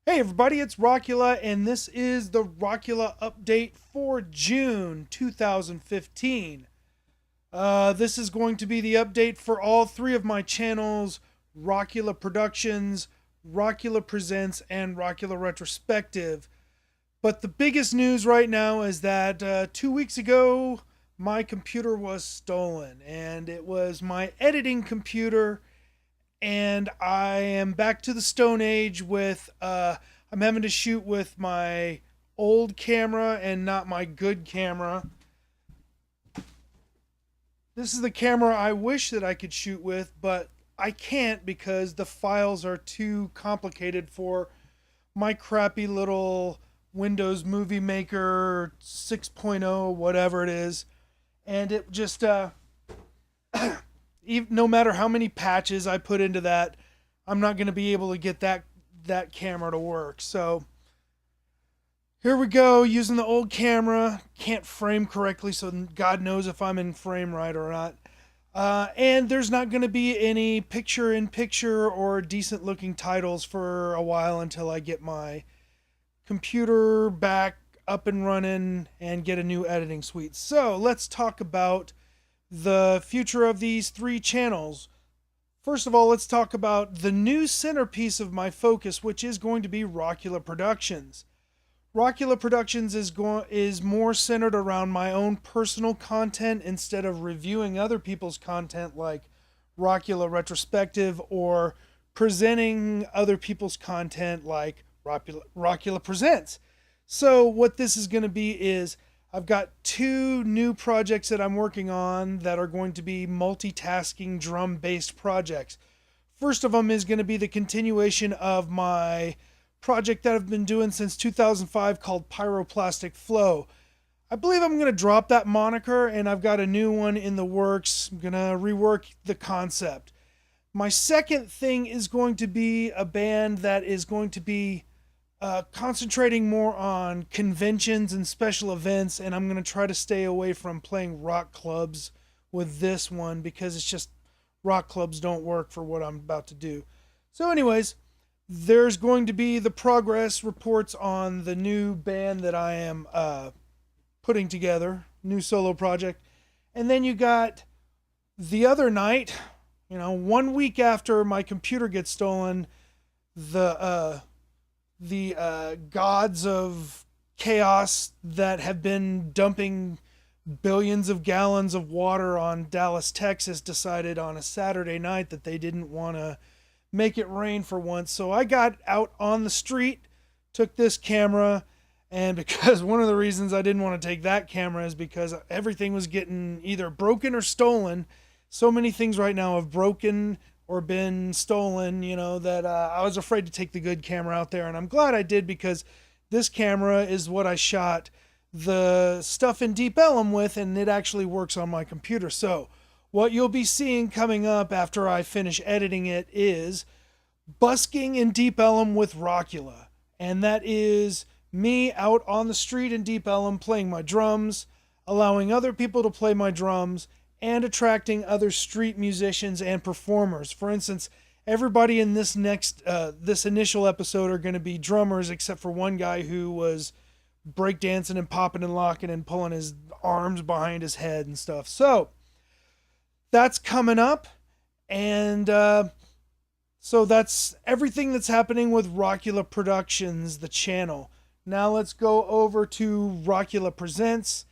Hey everybody, it's Rockula, and this is the Rockula update for June 2015. This is going to be the update for all three of my channels: Rockula Productions, Rockula Presents, and Rockula Retrospective. But the biggest news right now is that 2 weeks ago, my computer was stolen, and it was my editing computer, and I am back to the Stone Age with I'm having to shoot with my old camera and not my good camera. This is the camera I wish that I could shoot with, but I can't because the files are too complicated for my crappy little Windows Movie Maker 6.0, whatever it is. And it just no matter how many patches I put into that, I'm not going to be able to get that camera to work. So here we go, using the old camera. Can't frame correctly, so God knows if I'm in frame right or not. And there's not going to be any picture-in-picture or decent-looking titles for a while until I get my computer back up and running and get a new editing suite. So let's talk about the future of these three channels. First of all, let's talk about the new centerpiece of my focus, which is going to be Rockula Productions. Rockula Productions is more centered around my own personal content instead of reviewing other people's content like Rockula Retrospective or presenting other people's content like Rockula Presents. So what this is going to be is I've got two new projects that I'm working on that are going to be multitasking drum-based projects. First of them is going to be the continuation of my project that I've been doing since 2005 called Pyroplastic Flow. I believe I'm going to drop that moniker, and I've got a new one in the works. I'm going to rework the concept. My second thing is going to be a band that is going to be concentrating more on conventions and special events, and I'm going to try to stay away from playing rock clubs with this one because it's just rock clubs don't work for what I'm about to do. So anyways, there's going to be the progress reports on the new band that I am putting together, new solo project. And then you got the other night, 1 week after my computer gets stolen, the gods of chaos that have been dumping billions of gallons of water on Dallas, Texas, decided on a Saturday night that they didn't want to make it rain for once. So I got out on the street, took this camera, and because one of the reasons I didn't want to take that camera is because everything was getting either broken or stolen. So many things right now have broken or been stolen, that I was afraid to take the good camera out there. And I'm glad I did, because this camera is what I shot the stuff in Deep Ellum with, and it actually works on my computer. So what you'll be seeing coming up after I finish editing it is busking in Deep Ellum with Rockula. And that is me out on the street in Deep Ellum playing my drums, allowing other people to play my drums, and attracting other street musicians and performers. For instance, everybody in this initial episode are going to be drummers, except for one guy who was breakdancing and popping and locking and pulling his arms behind his head and stuff. So that's coming up, and so that's everything that's happening with Rockula Productions, the channel. Now let's go over to Rockula Presents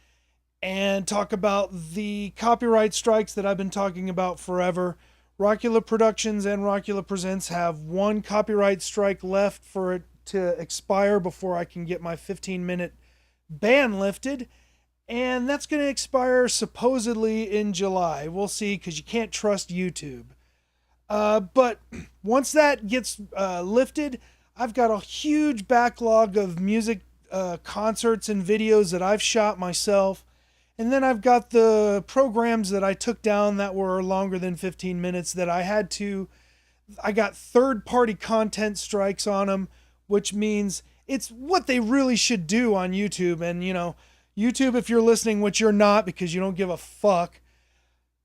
and talk about the copyright strikes that I've been talking about forever. Rockula Productions and Rockula Presents have one copyright strike left for it to expire before I can get my 15-minute ban lifted. And that's going to expire supposedly in July. We'll see, because you can't trust YouTube. But once that gets lifted, I've got a huge backlog of music concerts and videos that I've shot myself. And then I've got the programs that I took down that were longer than 15 minutes that I got third-party content strikes on them, which means it's what they really should do on YouTube. And, YouTube, if you're listening, which you're not because you don't give a fuck,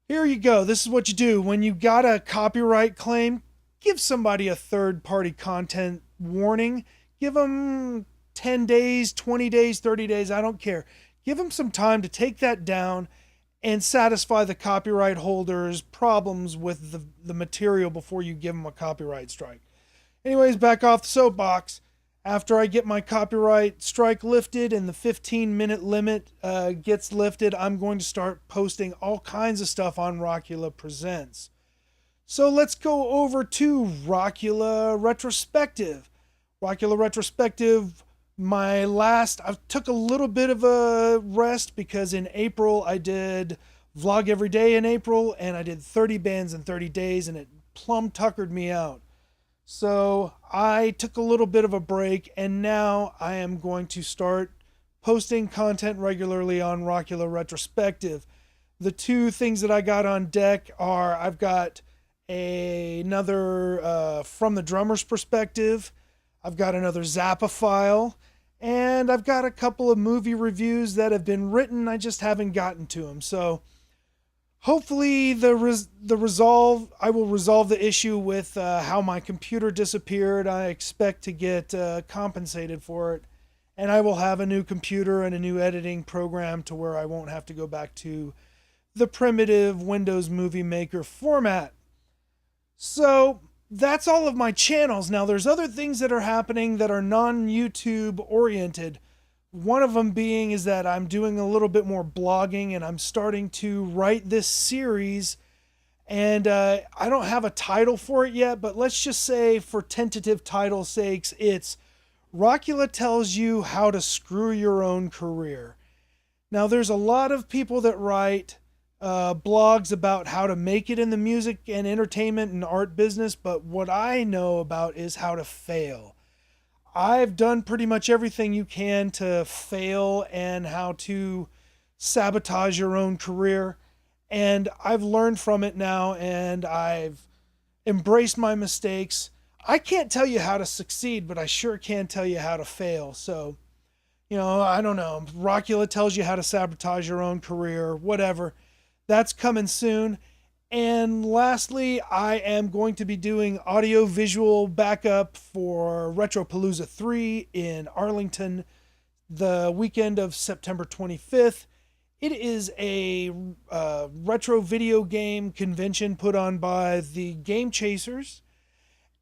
here you go. This is what you do. When you got a copyright claim, give somebody a third-party content warning. Give them 10 days, 20 days, 30 days, I don't care. Give them some time to take that down and satisfy the copyright holders' problems with the material before you give them a copyright strike. Anyways, back off the soapbox. After I get my copyright strike lifted and the 15-minute limit gets lifted, I'm going to start posting all kinds of stuff on Rockula Presents. So let's go over to Rockula Retrospective. Rockula Retrospective, I took a little bit of a rest because in April I did Vlog Every Day in April, and I did 30 bands in 30 days, and it plumb tuckered me out. So I took a little bit of a break, and now I am going to start posting content regularly on Rockula Retrospective. The two things that I got on deck are I've got another From the Drummer's Perspective, I've got another Zappa file, and I've got a couple of movie reviews that have been written. I just haven't gotten to them. So hopefully I will resolve the issue with how my computer disappeared. I expect to get compensated for it, and I will have a new computer and a new editing program to where I won't have to go back to the primitive Windows Movie Maker format. So that's all of my channels. Now there's other things that are happening that are non-YouTube oriented. One of them being is that I'm doing a little bit more blogging, and I'm starting to write this series, and I don't have a title for it yet, but let's just say for tentative title sakes, it's Rockula Tells You How to Screw Your Own Career. Now there's a lot of people that write blogs about how to make it in the music and entertainment and art business, but what I know about is how to fail. I've done pretty much everything you can to fail and how to sabotage your own career, and I've learned from it now, and I've embraced my mistakes. I can't tell you how to succeed, but I sure can tell you how to fail. So, I don't know. Rockula tells you how to sabotage your own career, whatever. That's coming soon. And lastly, I am going to be doing audio-visual backup for Retropalooza 3 in Arlington the weekend of September 25th. It is a retro video game convention put on by the Game Chasers.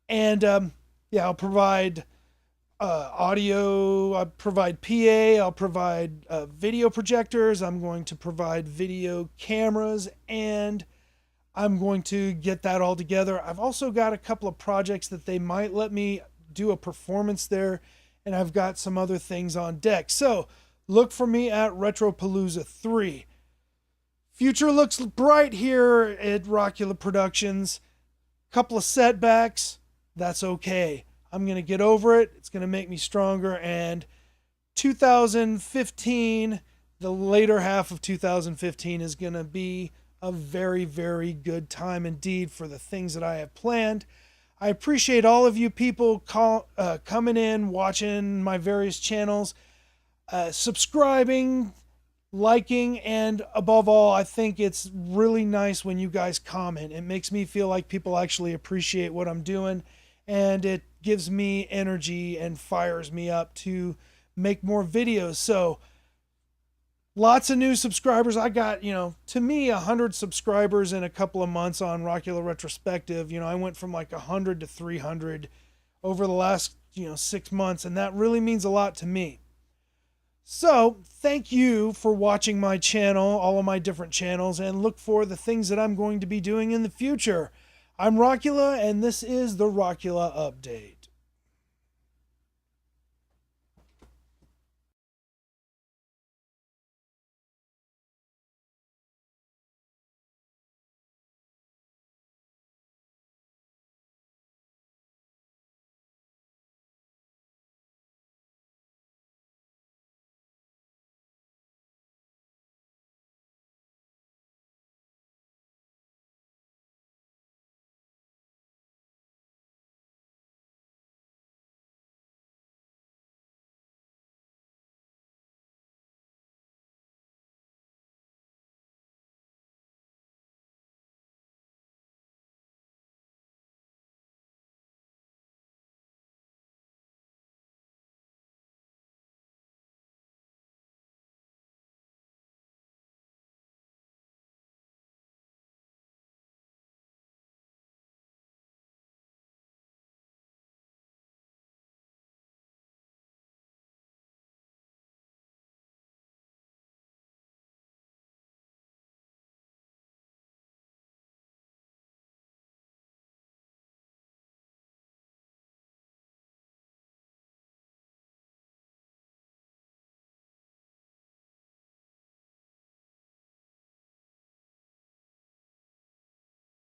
And I'll provide audio, I'll provide PA, I'll provide video projectors, I'm going to provide video cameras, and I'm going to get that all together. I've also got a couple of projects that they might let me do a performance there, and I've got some other things on deck. So look for me at Retropalooza 3. Future looks bright here at Rockula Productions. Couple of setbacks, that's okay. I'm going to get over it. It's going to make me stronger. And 2015, the later half of 2015 is going to be a very, very good time indeed for the things that I have planned. I appreciate all of you people coming in, watching my various channels, subscribing, liking, and above all, I think it's really nice when you guys comment. It makes me feel like people actually appreciate what I'm doing, and it gives me energy and fires me up to make more videos. So lots of new subscribers. I got, to me, 100 subscribers in a couple of months on Rockula Retrospective. I went from like 100 to 300 over the last, 6 months, and that really means a lot to me. So thank you for watching my channel, all of my different channels, and look for the things that I'm going to be doing in the future. I'm Rockula, and this is the Rockula Update.